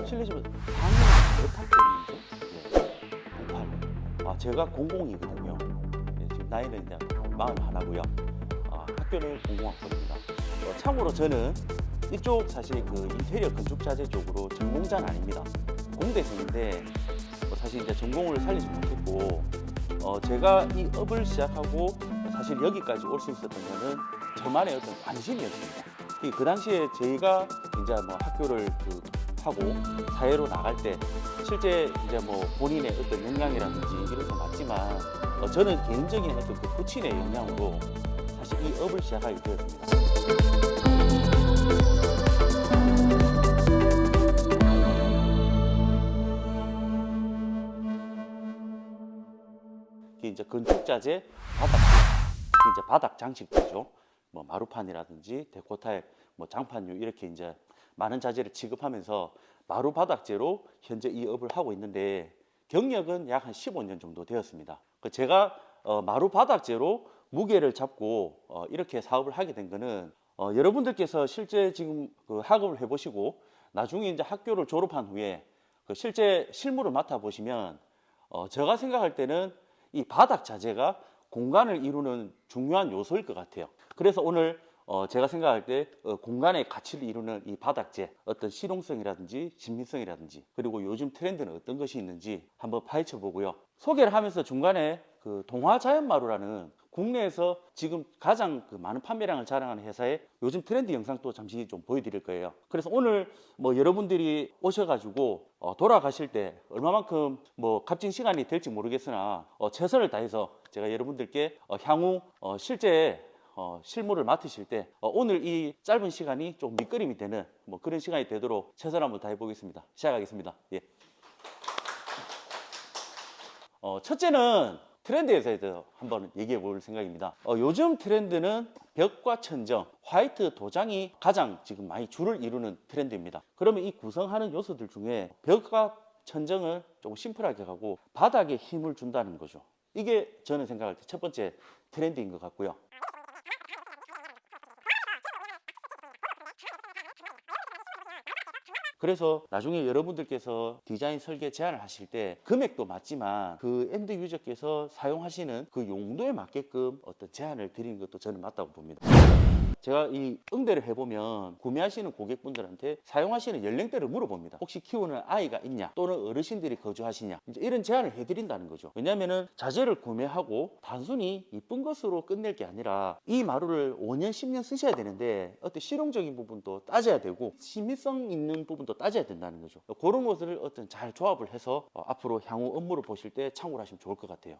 실례지만 당연히 몇 학번인데? 98. 제가 00이거든요. 지금 나이는 이제 41하고요. 학교는 00학번입니다. 참고로 저는 이쪽 사실 그 인테리어 건축 자재 쪽으로 전공자는 아닙니다. 공대생인데 사실 이제 전공을 살리지 못했고 제가 이 업을 시작하고 사실 여기까지 올 수 있었던 거는 저만의 어떤 관심이었습니다. 그 당시에 저희가 이제 뭐 학교를 하고 사회로 나갈 때 실제 이제 뭐 본인의 어떤 역량이라든지 이런 거 맞지만 저는 개인적인 어떤 그 부친의 역량으로 사실 이 업을 시작하게 되었습니다. 이제 건축 자재 바닥, 이제 바닥 장식재죠. 뭐 마루판이라든지 데코타일, 뭐 장판유 이렇게 이제 많은 자재를 취급하면서 마루 바닥재로 현재 이 업을 하고 있는데 경력은 약 한 15년 정도 되었습니다. 제가 마루 바닥재로 무게를 잡고 이렇게 사업을 하게 된 거는 여러분들께서 실제 지금 그 학업을 해보시고 나중에 이제 학교를 졸업한 후에 그 실제 실무를 맡아보시면 제가 생각할 때는 이 바닥 자재가 공간을 이루는 중요한 요소일 것 같아요. 그래서 오늘 제가 생각할 때 공간의 가치를 이루는 이 바닥재 어떤 실용성이라든지 신미성이라든지 그리고 요즘 트렌드는 어떤 것이 있는지 한번 파헤쳐 보고요. 소개를 하면서 중간에 그 동화자연마루라는 국내에서 지금 가장 그 많은 판매량을 자랑하는 회사의 요즘 트렌드 영상도 잠시 좀 보여드릴 거예요. 그래서 오늘 뭐 여러분들이 오셔가지고 돌아가실 때 얼마만큼 뭐 값진 시간이 될지 모르겠으나 최선을 다해서 제가 여러분들께 향후 실제 실무를 맡으실 때 오늘 이 짧은 시간이 좀 밑거림이 되는 뭐 그런 시간이 되도록 최선을 한번 다해 보겠습니다. 시작하겠습니다. 예. 첫째는 트렌드에 대해서 한번 얘기해 볼 생각입니다. 요즘 트렌드는 벽과 천정, 화이트 도장이 가장 지금 많이 줄을 이루는 트렌드입니다. 그러면 이 구성하는 요소들 중에 벽과 천정을 조금 심플하게 하고 바닥에 힘을 준다는 거죠. 이게 저는 생각할 때 첫 번째 트렌드인 것 같고요. 그래서 나중에 여러분들께서 디자인 설계 제안을 하실 때 금액도 맞지만 그 엔드 유저께서 사용하시는 그 용도에 맞게끔 어떤 제안을 드리는 것도 저는 맞다고 봅니다. 제가 이 응대를 해보면 구매하시는 고객분들한테 사용하시는 연령대를 물어봅니다. 혹시 키우는 아이가 있냐 또는 어르신들이 거주하시냐 이제 이런 제안을 해드린다는 거죠. 왜냐하면 자재를 구매하고 단순히 이쁜 것으로 끝낼 게 아니라 이 마루를 5년 10년 쓰셔야 되는데 어떤 실용적인 부분도 따져야 되고 신미성 있는 부분도 따져야 된다는 거죠. 그런 것을 어떤 잘 조합을 해서 앞으로 향후 업무를 보실 때 참고를 하시면 좋을 것 같아요.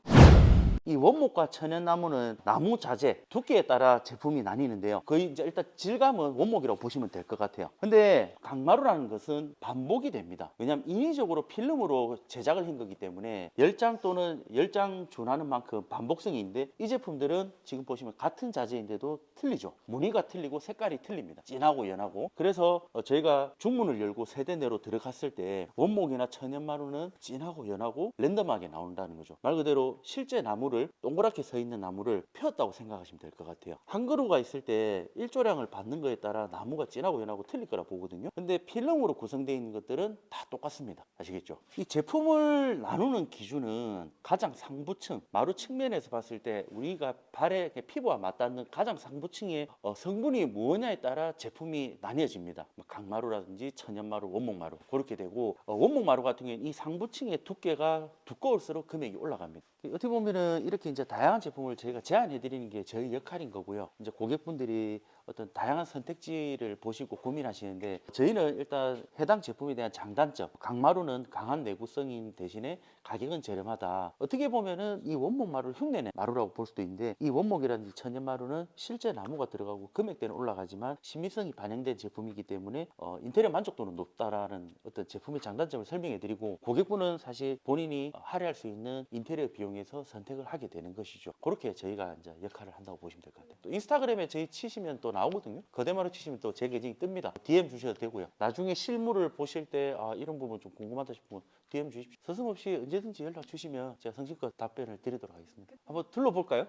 이 원목과 천연나무는 나무 자재 두께에 따라 제품이 나뉘는데요. 거의 이제 일단 질감은 원목이라고 보시면 될 것 같아요. 근데 강마루라는 것은 반복이 됩니다. 왜냐하면 인위적으로 필름으로 제작을 한 거기 때문에 열장 또는 열장 준하는 만큼 반복성이 있는데 이 제품들은 지금 보시면 같은 자재인데도 틀리죠. 무늬가 틀리고 색깔이 틀립니다. 진하고 연하고. 그래서 저희가 중문을 열고 세대 내로 들어갔을 때 원목이나 천연마루는 진하고 연하고 랜덤하게 나온다는 거죠. 말 그대로 실제 나무를 동그랗게 서 있는 나무를 폈다고 생각하시면 될 것 같아요. 한 그루가 있을 때 일조량을 받는 거에 따라 나무가 진하고 연하고 틀릴 거라 보거든요. 근데 필름으로 구성되어 있는 것들은 다 똑같습니다. 아시겠죠? 이 제품을 나누는 기준은 가장 상부층, 마루 측면에서 봤을 때 우리가 발의 피부와 맞닿는 가장 상부층의 성분이 무엇냐에 따라 제품이 나뉘어집니다. 강마루라든지 천연마루, 원목마루 그렇게 되고 원목마루 같은 경우는 이 상부층의 두께가 두꺼울수록 금액이 올라갑니다. 어떻게 보면은 이렇게 이제 다양한 제품을 저희가 제안해 드리는 게 저희 역할인 거고요. 이제 고객분들이 어떤 다양한 선택지를 보시고 고민하시는데 저희는 일단 해당 제품에 대한 장단점, 강마루는 강한 내구성인 대신에 가격은 저렴하다. 어떻게 보면은 이 원목 마루를 흉내낸 마루라고 볼 수도 있는데 이 원목이라든지 천연마루는 실제 나무가 들어가고 금액대는 올라가지만 신미성이 반영된 제품이기 때문에 인테리어 만족도는 높다라는 어떤 제품의 장단점을 설명해 드리고 고객분은 사실 본인이 할애할 수 있는 인테리어 비용에서 선택을 하게 되는 것이죠. 그렇게 저희가 이제 역할을 한다고 보시면 될 것 같아요. 또 인스타그램에 저희 치시면 또 나오거든요. 거대마루 치시면 또 제 계정이 뜹니다. DM 주셔도 되고요. 나중에 실물을 보실 때 이런 부분 좀 궁금하다 싶으면 DM 주십시오. 서슴없이 언제든지 연락 주시면 제가 성실껏 답변을 드리도록 하겠습니다. 한번 둘러볼까요?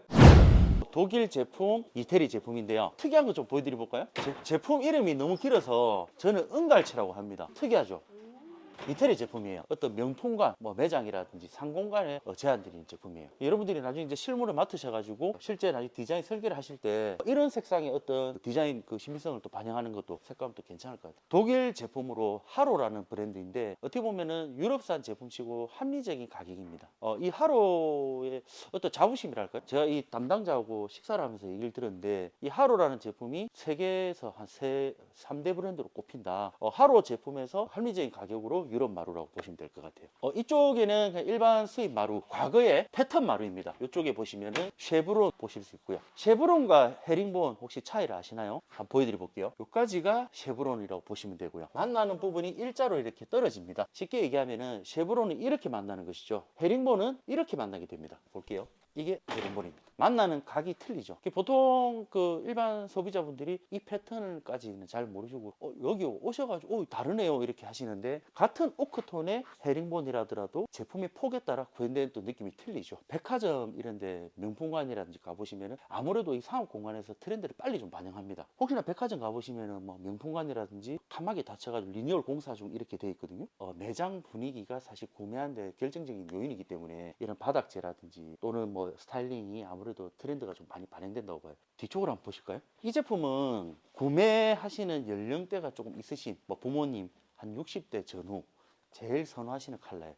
독일 제품, 이태리 제품인데요. 특이한 거 좀 보여드려 볼까요? 제품 이름이 너무 길어서 저는 은갈치라고 합니다. 특이하죠? 이태리 제품이에요. 어떤 명품관, 뭐 매장이라든지 상공간에 제한드린 제품이에요. 여러분들이 나중에 이제 실물을 맡으셔가지고 실제 나중에 디자인 설계를 하실 때 이런 색상의 어떤 디자인 그 신비성을 또 반영하는 것도 색감도 괜찮을 것 같아요. 독일 제품으로 하로라는 브랜드인데 어떻게 보면은 유럽산 제품치고 합리적인 가격입니다. 이 하로의 어떤 자부심이랄까요? 제가 이 담당자하고 식사를 하면서 얘기를 들었는데 이 하로라는 제품이 세계에서 한 3대 브랜드로 꼽힌다. 하로 제품에서 합리적인 가격으로 유럽 마루라고 보시면 될 것 같아요. 이쪽에는 그냥 일반 수입 마루, 과거의 패턴 마루입니다. 이쪽에 보시면은 쉐브론 보실 수 있고요. 쉐브론과 헤링본 혹시 차이를 아시나요? 한번 보여드려 볼게요. 여기까지가 쉐브론이라고 보시면 되고요. 만나는 부분이 일자로 이렇게 떨어집니다. 쉽게 얘기하면은 쉐브론은 이렇게 만나는 것이죠. 헤링본은 이렇게 만나게 됩니다. 볼게요. 이게 헤링본입니다. 만나는 각이 틀리죠. 보통 그 일반 소비자분들이 이 패턴까지는 잘 모르시고 여기 오셔가지고 다르네요 이렇게 하시는데 같은 오크톤의 헤링본이라더라도 제품의 폭에 따라 구현되는 또 느낌이 틀리죠. 백화점 이런데 명품관이라든지 가보시면은 아무래도 이 상업 공간에서 트렌드를 빨리 좀 반영합니다. 혹시나 백화점 가보시면은 뭐 명품관이라든지 칸막이 닫혀가지고 리뉴얼 공사 중 이렇게 돼 있거든요. 매장 분위기가 사실 구매하는데 결정적인 요인이기 때문에 이런 바닥재라든지 또는 뭐 스타일링이 아무래도 트렌드가 좀 많이 반영된다고 봐요. 뒤쪽으로 한번 보실까요? 이 제품은 구매하시는 연령대가 조금 있으신 뭐 부모님 한 60대 전후 제일 선호하시는 컬러예요.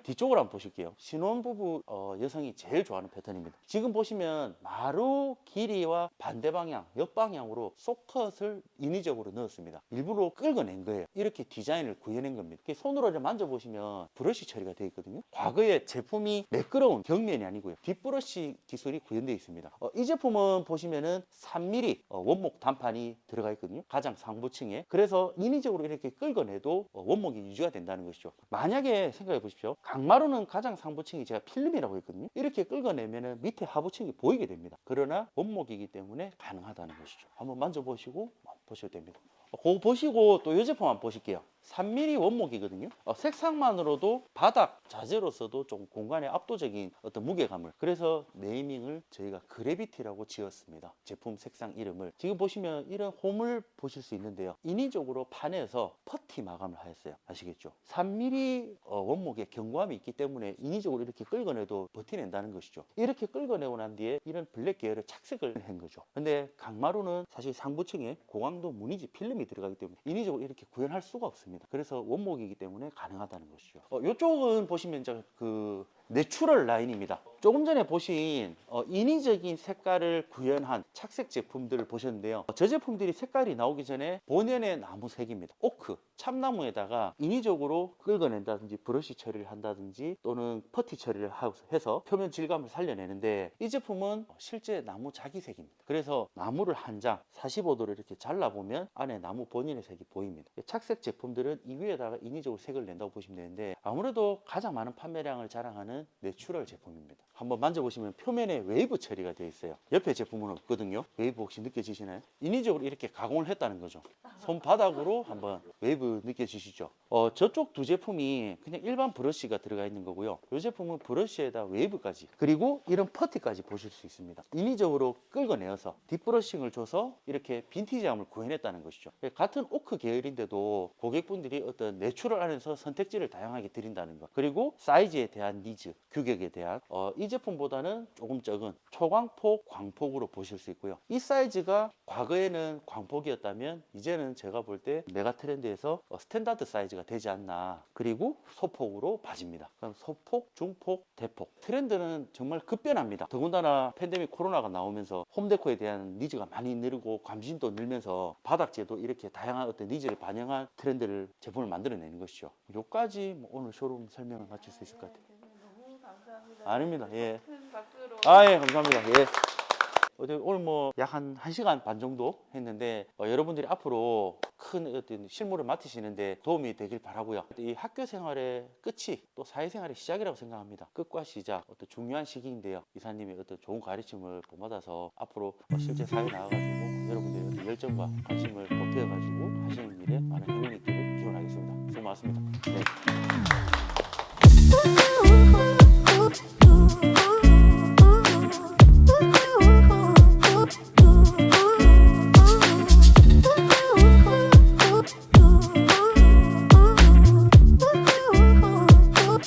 뒤쪽으로 한번 보실게요. 신혼부부 여성이 제일 좋아하는 패턴입니다. 지금 보시면 마루 길이와 반대 방향, 옆방향으로 소컷을 인위적으로 넣었습니다. 일부러 긁어낸 거예요. 이렇게 디자인을 구현한 겁니다. 손으로 만져보시면 브러쉬 처리가 되어 있거든요. 과거에 제품이 매끄러운 벽면이 아니고요. 뒷브러쉬 기술이 구현되어 있습니다. 이 제품은 보시면은 3mm 원목 단판이 들어가 있거든요. 가장 상부층에. 그래서 인위적으로 이렇게 긁어내도 원목이 유지가 된다는 것이죠. 만약에 생각해 보십시오. 강마루는 가장 상부층이 제가 필름이라고 했거든요. 이렇게 긁어내면 밑에 하부층이 보이게 됩니다. 그러나 원목이기 때문에 가능하다는 것이죠. 한번 만져보시고 보셔도 됩니다. 그거 보시고 또 이 제품 한번 보실게요. 3mm 원목이거든요. 색상만으로도 바닥 자재로서도 좀 공간에 압도적인 어떤 무게감을, 그래서 네이밍을 저희가 그래비티라고 지었습니다. 제품 색상 이름을. 지금 보시면 이런 홈을 보실 수 있는데요. 인위적으로 판에서 퍼티 마감을 하였어요. 아시겠죠? 3mm 원목에 견고함이 있기 때문에 인위적으로 이렇게 긁어내도 버티낸다는 것이죠. 이렇게 긁어내고 난 뒤에 이런 블랙 계열의 착색을 한 거죠. 근데 강마루는 사실 상부층에 고강도 무늬지 필름이 들어가기 때문에 인위적으로 이렇게 구현할 수가 없습니다. 그래서 원목이기 때문에 가능하다는 것이죠. 이쪽은 보시면 이제 그 내추럴 라인입니다. 조금 전에 보신 인위적인 색깔을 구현한 착색 제품들을 보셨는데요. 저 제품들이 색깔이 나오기 전에 본연의 나무색입니다. 오크, 참나무에다가 인위적으로 긁어낸다든지 브러쉬 처리를 한다든지 또는 퍼티 처리를 해서 표면 질감을 살려내는데, 이 제품은 실제 나무 자기색입니다. 그래서 나무를 한 장 45도로 이렇게 잘라보면 안에 나무 본연의 색이 보입니다. 착색 제품들은 이 위에다가 인위적으로 색을 낸다고 보시면 되는데, 아무래도 가장 많은 판매량을 자랑하는 내추럴 제품입니다. 한번 만져보시면 표면에 웨이브 처리가 되어 있어요. 옆에 제품은 없거든요. 웨이브 혹시 느껴지시나요? 인위적으로 이렇게 가공을 했다는 거죠. 손바닥으로 한번 웨이브 느껴지시죠? 저쪽 두 제품이 그냥 일반 브러쉬가 들어가 있는 거고요. 이 제품은 브러쉬에다 웨이브까지, 그리고 이런 퍼티까지 보실 수 있습니다. 인위적으로 긁어내어서 딥브러싱을 줘서 이렇게 빈티지함을 구현했다는 것이죠. 같은 오크 계열인데도 고객분들이 어떤 내추럴 안에서 선택지를 다양하게 드린다는 것, 그리고 사이즈에 대한 니즈, 규격에 대한 이 제품보다는 조금 적은 초광폭, 광폭으로 보실 수 있고요. 이 사이즈가 과거에는 광폭이었다면 이제는 제가 볼 때 메가 트렌드에서 스탠다드 사이즈가 되지 않나. 그리고 소폭으로 봐집니다. 그럼 소폭, 중폭, 대폭. 트렌드는 정말 급변합니다. 더군다나 팬데믹 코로나가 나오면서 홈데코에 대한 니즈가 많이 늘고 관심도 늘면서 바닥재도 이렇게 다양한 어떤 니즈를 반영한 트렌드를 제품을 만들어내는 것이죠. 여기까지 오늘 쇼룸 설명을 마칠 수 있을 것 같아요. 너무 감사합니다. 아닙니다. 예. 큰 박수로. 예, 감사합니다. 예. 오늘 뭐 약 한 1시간 반 정도 했는데 여러분들이 앞으로 큰 어떤 실무를 맡으시는데 도움이 되길 바라고요. 이 학교 생활의 끝이 또 사회생활의 시작이라고 생각합니다. 끝과 시작, 어떤 중요한 시기인데요. 이사님의 어떤 좋은 가르침을 본받아서 앞으로 실제 사회에 나가가지고 여러분들의 어떤 열정과 관심을 보태어가지고 하시는 일에 많은 행운이 있기를 기원하겠습니다. 수고 많습니다. 네.